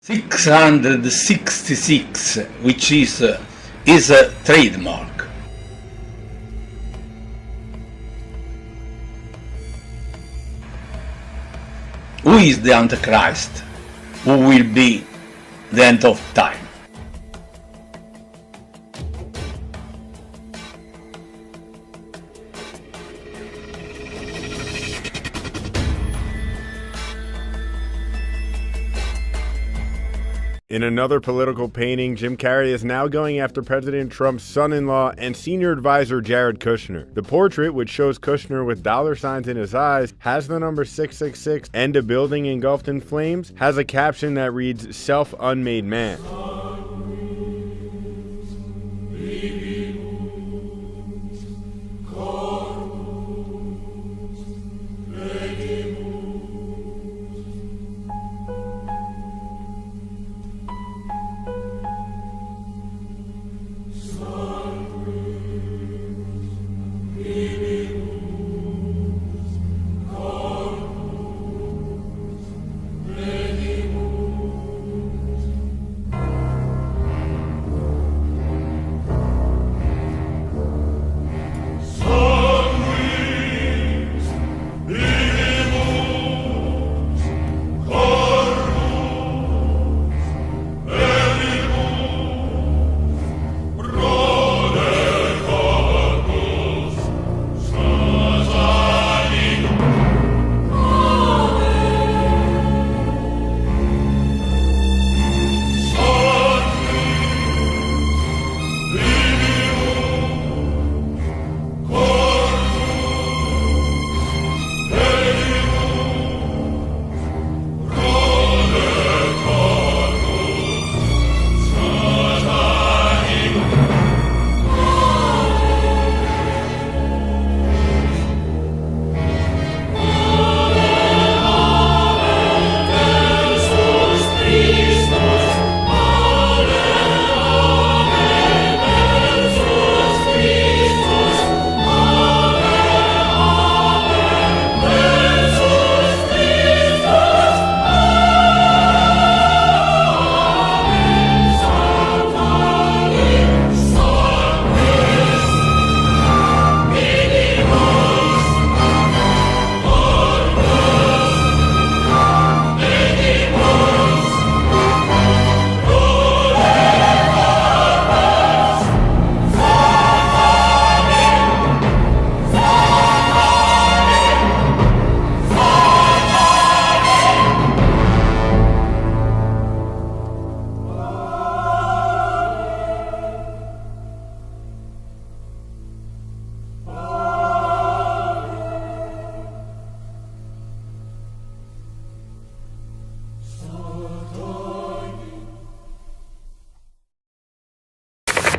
666, which is a trademark. Who is the Antichrist? Who will be the end of time? In another political painting, Jim Carrey is now going after President Trump's son-in-law and senior advisor Jared Kushner. The portrait, which shows Kushner with dollar signs in his eyes, has the number 666 and a building engulfed in flames, has a caption that reads, "Self-unmade man."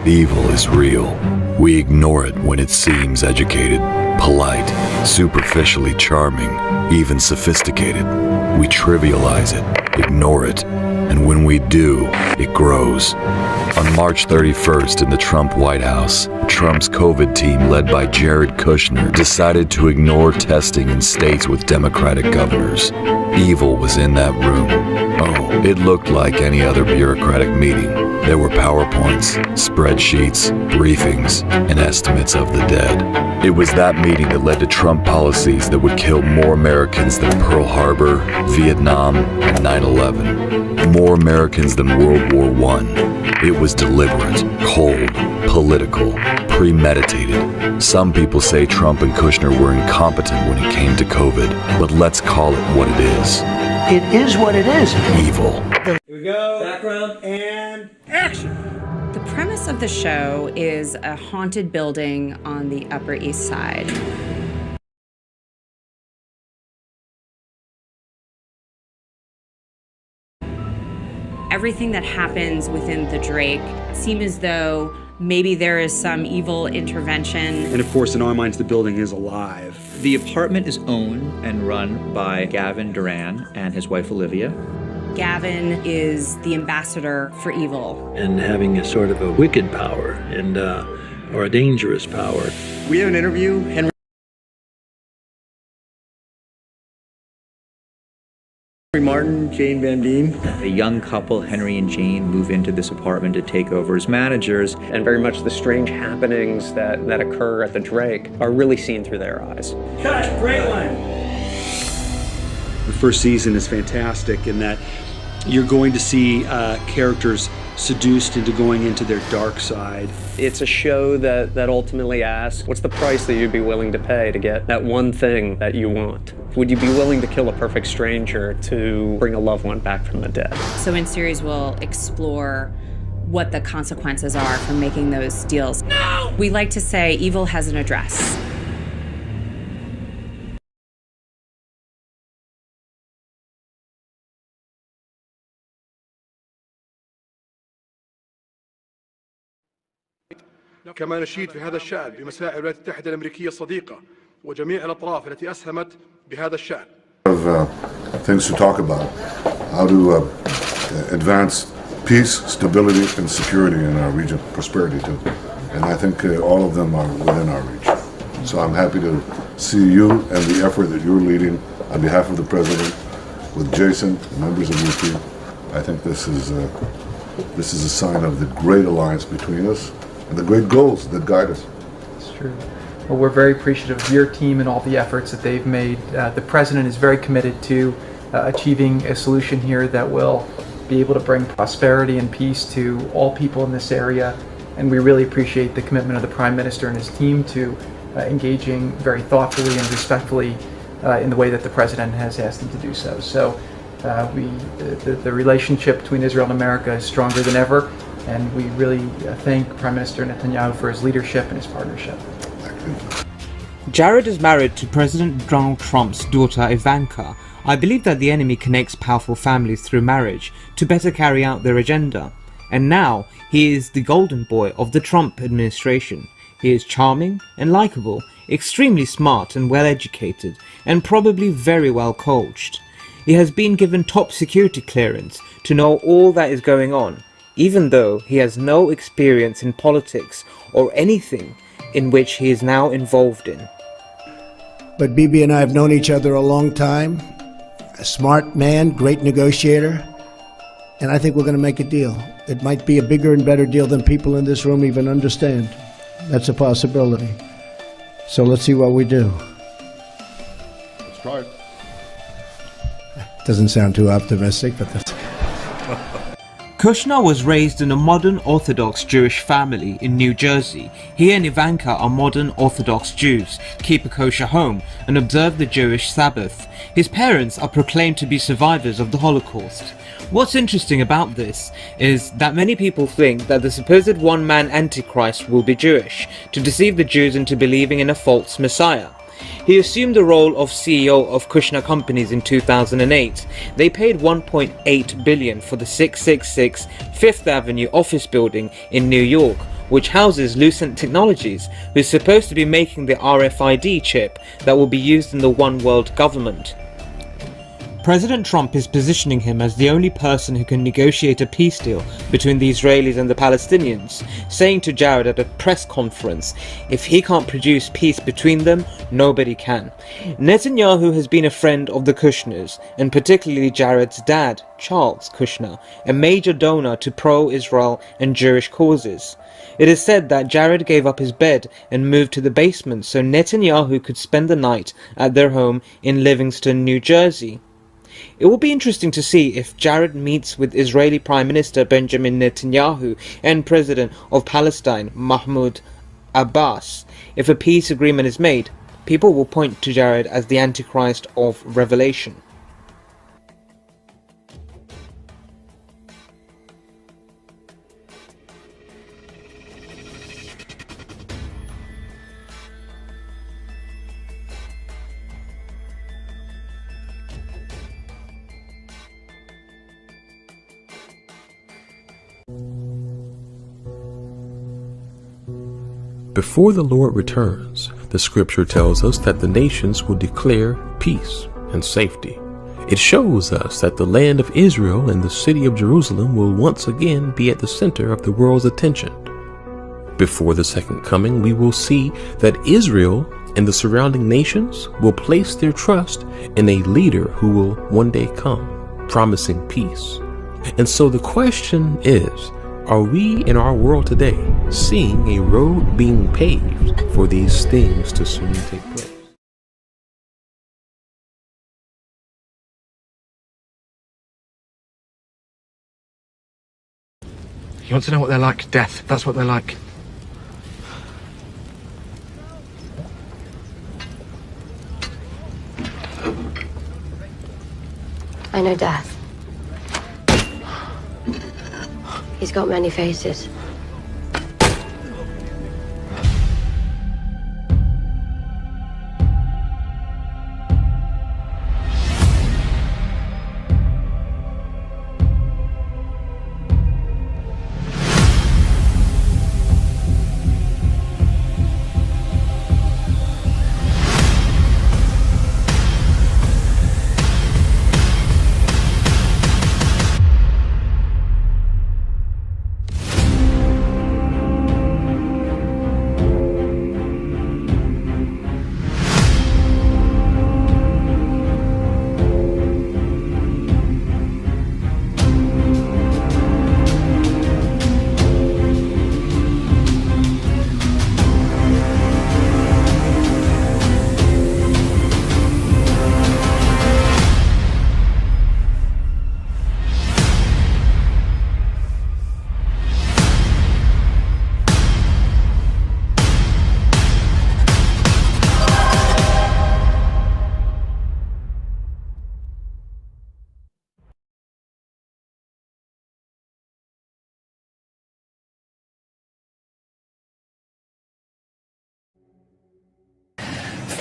Evil is real. We ignore it when it seems educated, polite, superficially charming, even sophisticated. We trivialize it, ignore it, and when we do, it grows. On March 31st in the Trump White House, Trump's COVID team led by Jared Kushner decided to ignore testing in states with Democratic governors. Evil was in that room. Oh, it looked like any other bureaucratic meeting. There were PowerPoints, spreadsheets, briefings, and estimates of the dead. It was that meeting that led to Trump policies that would kill more Americans than Pearl Harbor, Vietnam, and 9/11. More Americans than World War I. It was deliberate, cold, political, premeditated. Some people say Trump and Kushner were incompetent when it came to COVID, but let's call it what it is. It is what it is. Evil. Here we go. Background. And action. The premise of the show is a haunted building on the Upper East Side. Everything that happens within the Drake seems as though maybe there is some evil intervention. And of course, in our minds, the building is alive. The apartment is owned and run by Gavin Duran and his wife Olivia. Gavin is the ambassador for evil. And having a sort of a wicked power and or a dangerous power. We have an interview. Henry Martin, Jane Van Dien. A young couple, Henry and Jane, move into this apartment to take over as managers. And very much the strange happenings that occur at the Drake are really seen through their eyes. Cut! Great one! The first season is fantastic in that you're going to see characters seduced into going into their dark side. It's a show that ultimately asks, what's the price that you'd be willing to pay to get that one thing that you want? Would you be willing to kill a perfect stranger to bring a loved one back from the dead? So in series, we'll explore what the consequences are from making those deals. No! We like to say evil has an address. كما نشيد في هذا الشأن بمساعي الولايات المتحدة الأمريكية الصديقة وجميع الأطراف التي أسهمت بهذا الشأن. Things to talk about, how to advance peace, stability, and security in our region, prosperity too. And I think all of them are within our reach. So I'm happy to see you and the effort that you're leading on behalf of the President with Jason, the members of your team. I think this is a sign of the great alliance between us and the great goals that guide us. It's true. Well, we're very appreciative of your team and all the efforts that they've made. The President is very committed to achieving a solution here that will be able to bring prosperity and peace to all people in this area. And we really appreciate the commitment of the Prime Minister and his team to engaging very thoughtfully and respectfully in the way that the President has asked them to do so. So the relationship between Israel and America is stronger than ever. And we really thank Prime Minister Netanyahu for his leadership and his partnership. Jared is married to President Donald Trump's daughter Ivanka. I believe that the enemy connects powerful families through marriage to better carry out their agenda. And now he is the golden boy of the Trump administration. He is charming and likable, extremely smart and well educated, and probably very well coached. He has been given top security clearance to know all that is going on, even though he has no experience in politics or anything in which he is now involved in. But Bibi and I have known each other a long time. A smart man, great negotiator, and I think we're going to make a deal. It might be a bigger and better deal than people in this room even understand. That's a possibility. So let's see what we do. Let's try it. Doesn't sound too optimistic, but that's... Kushner was raised in a modern Orthodox Jewish family in New Jersey. He and Ivanka are modern Orthodox Jews, keep a kosher home, and observe the Jewish Sabbath. His parents are proclaimed to be survivors of the Holocaust. What's interesting about this is that many people think that the supposed one-man AntiChrist will be Jewish, to deceive the Jews into believing in a false Messiah. He assumed the role of CEO of Kushner Companies in 2008. They paid $1.8 billion for the 666 Fifth Avenue office building in New York, which houses Lucent Technologies, who's supposed to be making the RFID chip that will be used in the One World government. President Trump is positioning him as the only person who can negotiate a peace deal between the Israelis and the Palestinians, saying to Jared at a press conference, if he can't produce peace between them, nobody can. Netanyahu has been a friend of the Kushners, and particularly Jared's dad, Charles Kushner, a major donor to pro-Israel and Jewish causes. It is said that Jared gave up his bed and moved to the basement so Netanyahu could spend the night at their home in Livingston, New Jersey. It will be interesting to see if Jared meets with Israeli Prime Minister Benjamin Netanyahu and President of Palestine Mahmoud Abbas. If a peace agreement is made, people will point to Jared as the Antichrist of Revelation. Before the Lord returns, the scripture tells us that the nations will declare peace and safety. It shows us that the land of Israel and the city of Jerusalem will once again be at the center of the world's attention. Before the second coming, we will see that Israel and the surrounding nations will place their trust in a leader who will one day come. promising peace. And so the question is, are we in our world today seeing a road being paved for these things to soon take place? You want to know what they're like? Death. That's what they're like. I know death. He's got many faces.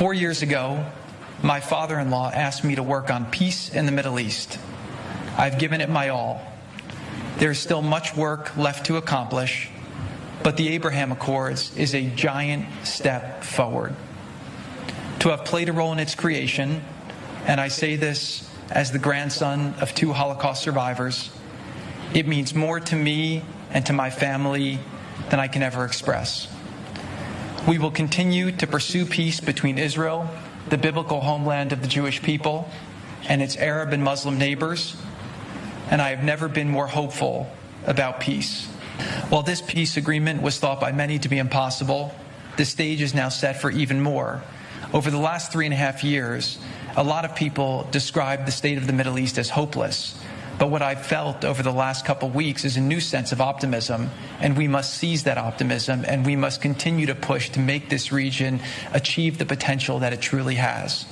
Four years ago, my father-in-law asked me to work on peace in the Middle East. I've given it my all. There's still much work left to accomplish, but the Abraham Accords is a giant step forward. To have played a role in its creation, and I say this as the grandson of two Holocaust survivors, it means more to me and to my family than I can ever express. We will continue to pursue peace between Israel, the biblical homeland of the Jewish people, and its Arab and Muslim neighbors, and I have never been more hopeful about peace. While this peace agreement was thought by many to be impossible, the stage is now set for even more. Over the last 3.5 years, a lot of people describe the state of the Middle East as hopeless. But what I've felt over the last couple weeks is a new sense of optimism, and we must seize that optimism, and we must continue to push to make this region achieve the potential that it truly has.